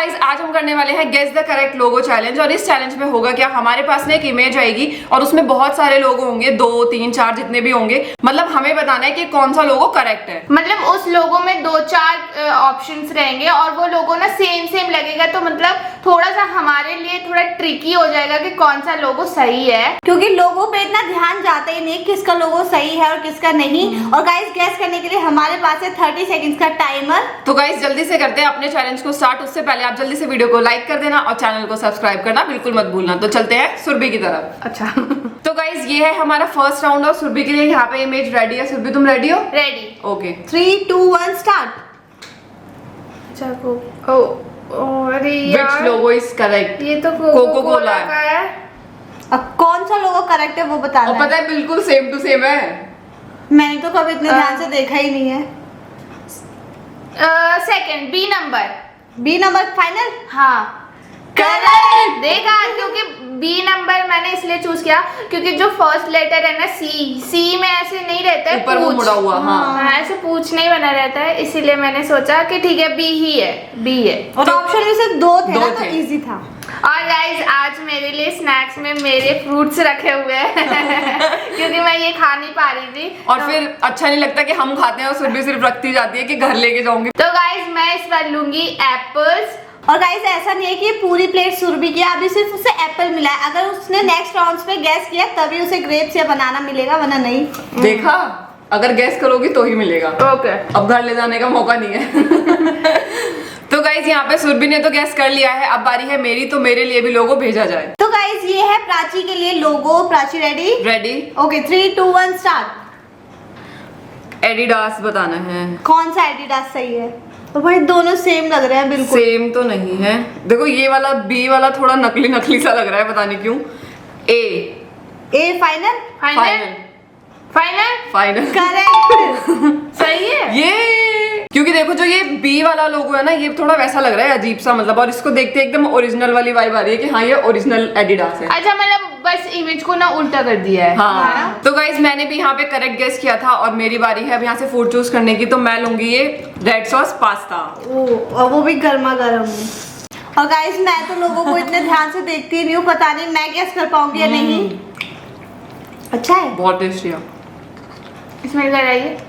Guys आज हम करने वाले हैं guess the correct logo challenge. और इस चैलेंज में होगा क्या, हमारे पास ना एक इमेज आएगी और उसमें बहुत सारे लोगो होंगे, 2 3 4 जितने भी होंगे। मतलब हमें बताना है कि कौन सा लोगो करेक्ट है। मतलब उस लोगो में 2-4 ऑप्शंस रहेंगे और वो लोगो ना सेम लगेगा, तो मतलब थोड़ा सा हमारे लिए थोड़ा ट्रिकी हो जाएगा कि कौन सा लोगो सही है, क्योंकि लोगों पे इतना ध्यान जाता ही नहीं किसका लोगो सही है और किसका नहीं। और गाइस गैस करने के लिए हमारे पास है 30 सेकंड्स का टाइमर। तो गाइज जल्दी से करते हैं अपने चैलेंज को स्टार्ट। उससे पहले आप जल्दी से वीडियो को लाइक कर देना और चैनल को सब्सक्राइब करना बिल्कुल मत भूलना। तो चलते हैं सुरभि की तरफ। अच्छा तो गाइज ये है हमारा फर्स्ट राउंड और सुरभि के लिए यहाँ पे इमेज रेडी है। सुरभि तुम रेडी हो? रेडी। Okay 3 2 1 start. अरे विच यार लोगो इज करेक्ट? ये तो कोको कोला का है। अब कौन सा लोगो करेक्ट है वो बताना और पता है बिल्कुल सेम टू सेम है। मैंने तो कभी इतने ध्यान से देखा ही नहीं है। Second B number. B number final. हाँ करेक्ट। देखा, क्योंकि बी नंबर मैंने इसलिए चूज किया क्योंकि जो फर्स्ट लेटर है ना सी में ऐसे नहीं रहता है, ऊपर वो मुड़ा हुआ। हाँ ऐसे पूछ नहीं बना रहता है, इसीलिए मैंने सोचा कि ठीक है बी ही है, बी है। और ऑप्शन में सिर्फ 2 थे दो ना, तो थे। इजी था। और गाइज आज मेरे लिए स्नैक्स में मेरे फ्रूट्स रखे हुए हैं क्योंकि मैं ये खा नहीं पा रही थी। और फिर अच्छा नहीं लगता कि हम खाते हैं और सुरभि सिर्फ रखती जाती है कि घर लेके जाऊंगी। तो गाइज मैं इस बार लूंगी एप्पल्स। और गाइस ऐसा नहीं है कि पूरी प्लेट सुरभि की, अभी सिर्फ उसे एप्पल मिला है। अगर उसने नेक्स्ट राउंड्स पे गैस किया तभी उसे ग्रेप्स या बनाना मिलेगा, वरना नहीं। देखा, अगर गैस करोगी तो ही मिलेगा। ओके अब घर ले जाने का मौका नहीं है। तो गाइज यहाँ पे सुरभि ने तो गैस कर लिया है, अब बारी है मेरी। तो मेरे लिए भी लोगो भेजा जाए। तो गाइस ये है प्राची के लिए logo. Prachi ready? Ready. Okay 3 2 1 start. Adidas बताना है। कौन सा एडिडास सही है? तो भाई दोनों सेम लग रहे हैं बिल्कुल। सेम तो नहीं है। देखो ये वाला बी वाला थोड़ा नकली सा लग रहा है, पता नहीं क्यों। A final. Final correct. सही है ये, क्योंकि देखो जो ये बी वाला लोगो है ना, ये थोड़ा वैसा लग रहा है, अजीब सा मतलब। और इसको देखते एकदम ओरिजिनल वाली वाइब आ रही है कि हाँ ये ओरिजिनल एडिडास है। अच्छा, मतलब बस इमेज को ना उल्टा कर दिया है। हाँ। तो गाइज मैंने भी यहाँ पे करेक्ट गेस किया था और मेरी बारी है अब यहाँ से फूड चूज करने की। तो मैं लूंगी ये रेड सॉस पास्ता। और वो भी गर्मा गर्म। और गाइस मैं तो लोगों को इतने ध्यान से देखती नहीं हूँ, पता नहीं मैं गैस कर पाऊंगी या नहीं। अच्छा है, बहुत टेस्टी है। स्मेल कर रही है।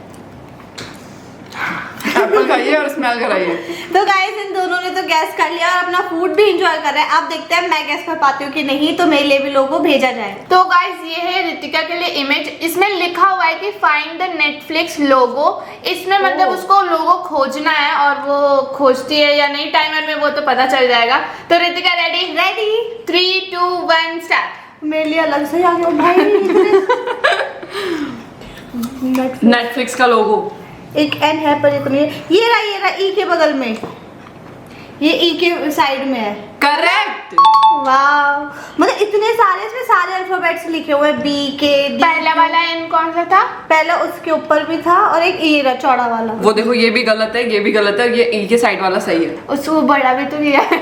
एप्पल खाइए और स्मेल कराइए। तो गाइस इन दोनों ने तो गैस कर लिया और अपना फूड भी एंजॉय कर रहे हैं। अब देखते हैं मैं गैस कर पाती हूँ कि नहीं, तो मेरे लिए भी लोगो भेजा जाए। तो गाइस ये है रितिका के लिए इमेज। इसमें लिखा हुआ है कि फाइंड द नेटफ्लिक्स लोगो। इसमें मतलब उसको लोगो खोजना है और वो खोजती है या नहीं टाइमर में, वो तो पता चल जाएगा। तो रितिका रेडी? 3 2 1 स्टार्ट। मेरे लिए अलग से आ गया भाई। नेटफ्लिक्स का लोगो एक एन है पर इतनी, ये रहा ई के बगल में, ये ई के साइड में है। करेक्ट। वाह, मतलब इतने सारे, इसमें सारे अल्फाबेट्स लिखे हुए हैं, बी के डी। पहला वाला एन कौन सा था? पहले उसके ऊपर भी था और एक ई रहा चौड़ा वाला। वो देखो ये भी गलत है, ये भी गलत है, ये ई के साइड वाला सही है। उसको बड़ा भी तो किया है।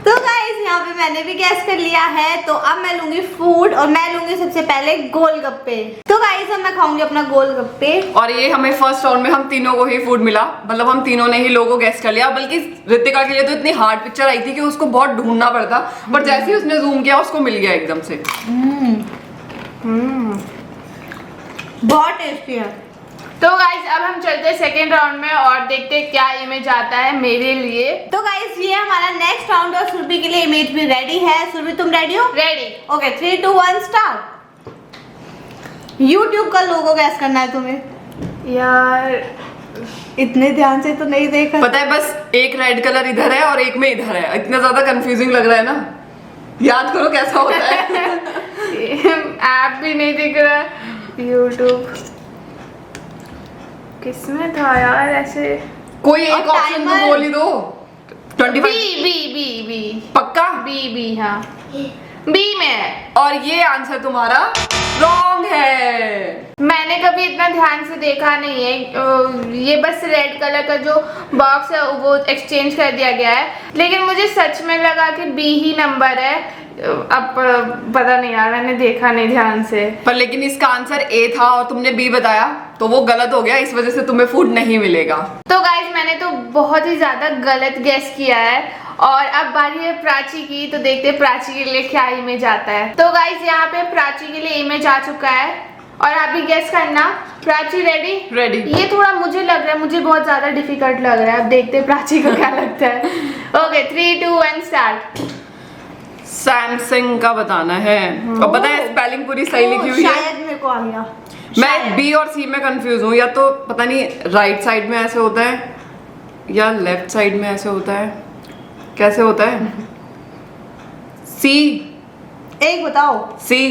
तो गाइस यहाँ पे मैंने भी गैस कर लिया है। तो अब मैं लूंगी फूड और मैं लूंगी सबसे पहले गोलगप्पे। तो गाइस अब मैं खाऊंगी अपना गोलगप्पे। और ये हमें फर्स्ट राउंड में हम तीनों को ही फूड मिला, मतलब हम तीनों ने ही लोगो गैस कर लिया। बल्कि रितिका के लिए तो इतनी हार्ड पिक्चर आई थी कि उसको बहुत ढूंढना पड़ता, पर जैसे ही उसने जूम किया उसको मिल गया एकदम से। बहुत टेस्टी है। तो गाइस अब हम चलते हैं सेकेंड राउंड में और देखते हैं क्या इमेज आता है मेरे लिए। तो गाइस ये हमारा नेक्स्ट राउंड और सुरभि के लिए इमेज भी रेडी है। सुरभि तुम रेडी हो? रेडी। Okay 3 2 1 start. YouTube का लोगो गैस करना है तुम्हें। यार इतने ध्यान से तो नहीं देखा। पता है बस एक रेड कलर इधर है और एक में इधर है, इतना ज्यादा कंफ्यूजिंग लग रहा है ना। याद करो कैसा होता है। ऐप भी नहीं दिख रहा। YouTube किसमें था यार ऐसे? कोई एक और ऑप्शन तो timer? बोल ही दो। 25 बी पक्का? बी हाँ बी में है। और ये आंसर तुम्हारा रॉन्ग है। मैंने कभी इतना ध्यान से देखा नहीं है। ये बस रेड कलर का जो बॉक्स है वो एक्सचेंज कर दिया गया है, लेकिन मुझे सच में लगा कि बी ही नंबर है अब पता नहीं यार, मैंने देखा नहीं ध्यान से। पर लेकिन इसका आंसर ए था और तुमने बी बताया, तो वो गलत हो गया, इस वजह से तुम्हें फूड नहीं मिलेगा। तो गाइस मैंने तो बहुत ही ज्यादा गलत गेस किया है और अब बारी है प्राची की, तो देखते हैं प्राची के लिए क्या इमेज आता है। तो गाइस यहाँ पे प्राची के लिए इमेज आ चुका है और आप भी गेस करना। प्राची रेडी? रेडी। ये थोड़ा मुझे लग रहा है, मुझे बहुत ज्यादा डिफिकल्ट लग रहा है, अब देखते हैं प्राची को क्या लगता है। Okay 3 2 1 start. सैमसंग का बताना है और पता है स्पेलिंग पूरी सही लिखी हुई है। शायद मेरे को आ गया। मैं बी और सी में कंफ्यूज हूँ, या तो पता नहीं राइट साइड में ऐसे होता है या लेफ्ट साइड में ऐसे होता है, कैसे होता है? सी। एक बताओ। सी।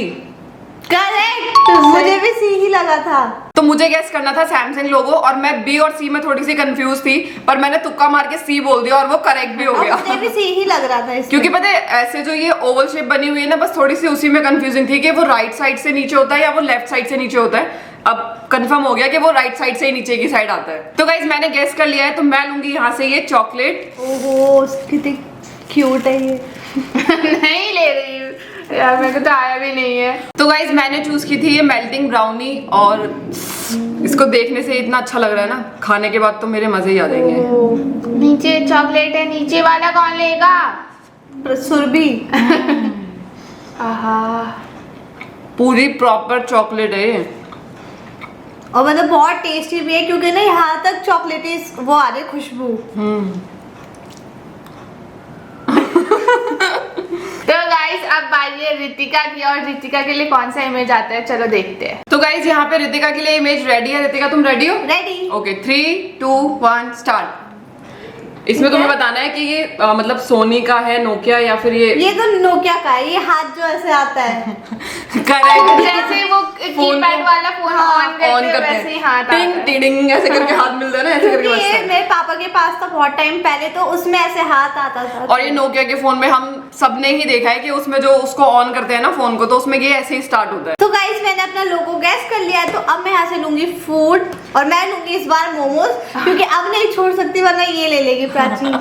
करेक्ट, मुझे भी सी ही लगा था। तो मुझे गेस करना था सैमसंग लोगो और मैं बी और सी में थोड़ी सी कंफ्यूज थी, पर मैंने तुक्का मार के सी बोल दिया और वो करेक्ट भी हो और गया। मुझे भी सी ही लग रहा था इसमें। क्योंकि पता है ऐसे जो ये ओवल शेप बनी हुई है ना, बस थोड़ी सी उसी में कंफ्यूजिंग थी कि वो राइट साइड से नीचे होता है या वो लेफ्ट साइड से नीचे होता है। अब कंफर्म हो गया कि वो राइट साइड से ही नीचे की साइड आता है। तो गाइज मैंने गेस कर लिया है, तो मैं लूंगी यहाँ से ये चॉकलेट। ओहो कितनी क्यूट है ये। नहीं ले रही हूँ यार, मेरे को तो आया भी नहीं है। तो गाइज मैंने चूज की थी ये मेल्टिंग ब्राउनी और इसको देखने से इतना अच्छा लग रहा है ना, खाने के बाद तो मेरे मजे ही आ जाएंगे। नीचे चॉकलेट है, नीचे वाला कौन लेगा? सुरभि। आहा, पूरी प्रॉपर चॉकलेट है ये। और मतलब बहुत टेस्टी भी है क्योंकि ना यहाँ तक चॉकलेटी वो आ रही है खुशबू। तो गाइस अब बारी है रितिका की और रितिका के लिए कौन सा इमेज आता है, चलो देखते हैं। तो गाइज यहाँ पे रितिका के लिए इमेज रेडी है। रितिका तुम रेडी हो? रेडी। Okay 3 2 1 start. इसमें तुम्हें बताना है कि ये मतलब सोनी का है, नोकिया या फिर ये तो नोकिया का है, ये हाथ जो ऐसे आता है। करेक्ट। जैसे वो कीपैड वाला फोन ऑन करते हैं वैसे ही हाथ आता टिंग है। टिडिंग ऐसे करके हाथ मिलता है ना, ऐसे करके क्योंकि बजता ये है। मेरे पापा के पास था बहुत टाइम पहले, तो उसमें ऐसे हाथ आता था। और ये नोकिया के फोन में हम सबने ही देखा है कि उसमें जो उसको ऑन करते हैं ना फोन को, तो उसमें ये ऐसे ही स्टार्ट होता है। तो गाइस मैंने अपना लोगो गैस कर लिया है, तो अब मैं यहाँ से लूंगी फूड और मैं लूंगी इस बार मोमोज, क्योंकि अब नहीं छोड़ सकती वरना ये ले लेगी प्राची।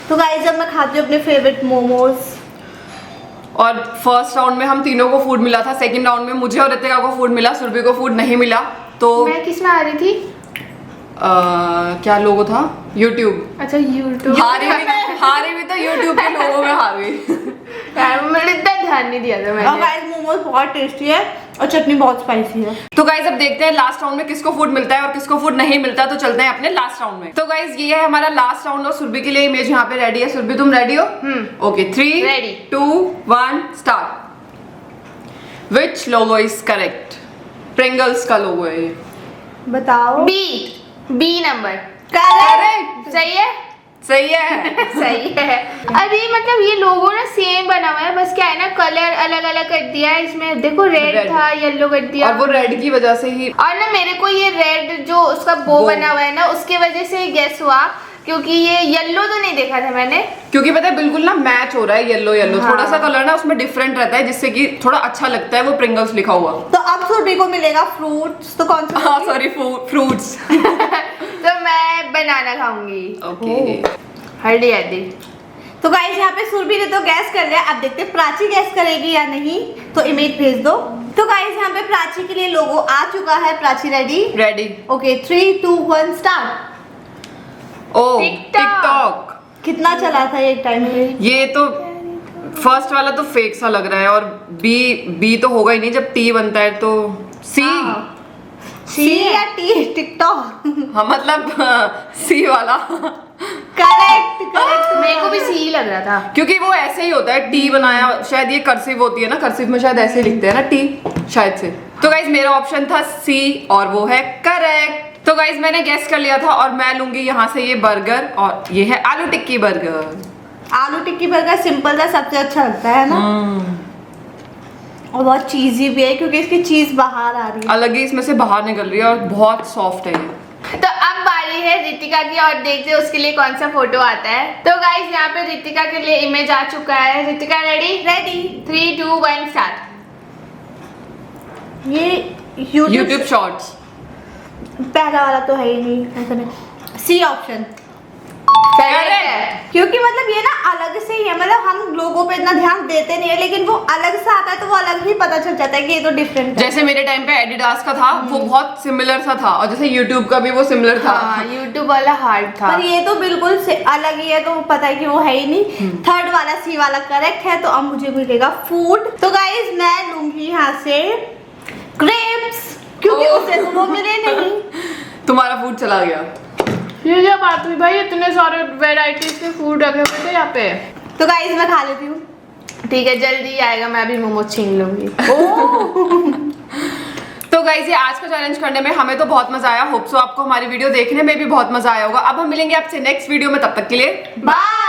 तो गाइस अब मैं खाती हूँ अपने फेवरेट मोमोज। और फर्स्ट राउंड में हम तीनों को फूड मिला था, सेकंड राउंड में मुझे और रितिका को फूड मिला, सुरभि को फूड नहीं मिला। तो मैं किस में आ रही थी? क्या लोगो था? यूट्यूब। अच्छा यूट्यूब। हारी भी तो यूट्यूब के लोगों में हार गई। यार मैंने इतना ध्यान नहीं दिया था और मैंने। गाइस मोमोज बहुत टेस्टी है और चटनी बहुत स्पाइसी है। तो गाइज अब देखते हैं लास्ट राउंड में किसको फूड मिलता है और किसको फूड नहीं मिलता। तो चलते हैं अपने लास्ट राउंड में। तो गाइज ये है हमारा लास्ट राउंड और सुरभि के लिए इमेज यहाँ पे रेडी है। सुरभि तुम रेडी हो? Okay 3 Ready. 2 1 start. Which logo is correct? Pringles का लोगो है ये। बताओ। B number. करेक्ट। सही है? सही है। सही है। अरे मतलब ये लोगो ना सेम बना हुआ है, बस क्या है ना कलर अलग अलग कर दिया है। इसमें देखो रेड Red. था, येलो कर दिया। और वो रेड की वजह से ही और ना मेरे को ये रेड जो उसका बो बना हुआ है ना, उसके वजह से गेस हुआ, क्योंकि ये येलो तो नहीं देखा था मैंने। क्योंकि पता है बिल्कुल ना मैच हो रहा है येलो येलो। हाँ। थोड़ा सा कलर ना उसमें डिफरेंट रहता है, जिससे कि थोड़ा अच्छा लगता है वो प्रिंगल्स लिखा हुआ। तो अब सुरभि को मिलेगा फ्रूट्स, तो कौन सा? हाँ सॉरी फ्रूट्स। तो मैं बनाना खाऊंगी। ओके हल्दी हल्दी। तो गाइस यहाँ पे सुरभि ने तो गैस कर लिया, अब देखते हैं प्राची गैस करेगी या नहीं। तो इमेज भेज दो। तो गाइस यहाँ पे प्राची के लिए लोगो आ चुका है। Prachi ready? Ready. Okay 3 2 1 start. ओ TikTok। टिकटॉक। कितना चला था एक टाइम पे? ये तो फर्स्ट वाला तो फेक सा लग रहा है और बी तो होगा ही नहीं, जब टी बनता है तो सी। सी या टी? टिकटॉक। हाँ मतलब सी वाला। Correct correct. मेरे को भी सी लग रहा था, क्योंकि वो ऐसे ही होता है, टी बनाया शायद ये कर्सिव होती है ना, कर्सिव में शायद ऐसे लिखते हैं ना टी, शायद से। तो गाइज मेरा ऑप्शन था सी और वो है करेक्ट। तो गाइज मैंने गेस कर लिया था और मैं लूंगी यहाँ से ये बर्गर और ये है आलू टिक्की बर्गर। आलू टिक्की बर्गर सिंपल सा सबसे अच्छा लगता है ना, और बहुत चीजी भी है क्योंकि इसकी चीज बाहर आ रही है, अलग ही इसमें से बाहर निकल रही है और बहुत सॉफ्ट है ये। तो अब बारी है रितिका की और देखते हैं उसके लिए कौन सा फोटो आता है। तो गाइस यहाँ पे रितिका के लिए इमेज आ चुका है। रितिका रेडी? रेडी। 3 2 1 स्टार्ट। ये यूट्यूब शॉर्ट्स। पहला वाला तो है ही नहीं, सी ऑप्शन। करेक्ट। क्योंकि मतलब ये ना अलग से ही है, मतलब हम लोगों पे इतना ध्यान दे लेते नहीं है, लेकिन वो अलग से आता है तो वो अलग ही पता चल जाता है कि ये तो डिफरेंट है। जैसे मेरे टाइम पे एडिडास का था, वो बहुत सिमिलर सा था, और जैसे यूट्यूब का भी वो सिमिलर था। हाँ, यूट्यूब वाला हार्ड था। पर ये तो बिल्कुल से अलग ही है, तो पता है कि वो है ही नहीं। थर्ड वाला सी वाला करेक्ट है, तो अब मुझे मिलेगा फूड। तो गाइज मैं लूंगी यहाँ से ग्रेप्स, क्योंकि उसे तो वो मिले नहीं। तुम्हारा फूड चला गया। ये क्या बात हुई भाई, इतने सारे वेराइटीज के फूड रखे हुए थे यहाँ पे। तो गाइज मैं खा लेती हूँ। ठीक है, जल्दी आएगा, मैं भी मोमोज छीन लूंगी। तो गाइज ये आज का चैलेंज करने में हमें तो बहुत मजा आया। होप सो आपको हमारी वीडियो देखने में भी बहुत मजा आया होगा। अब हम मिलेंगे आपसे नेक्स्ट वीडियो में, तब तक के लिए बाय।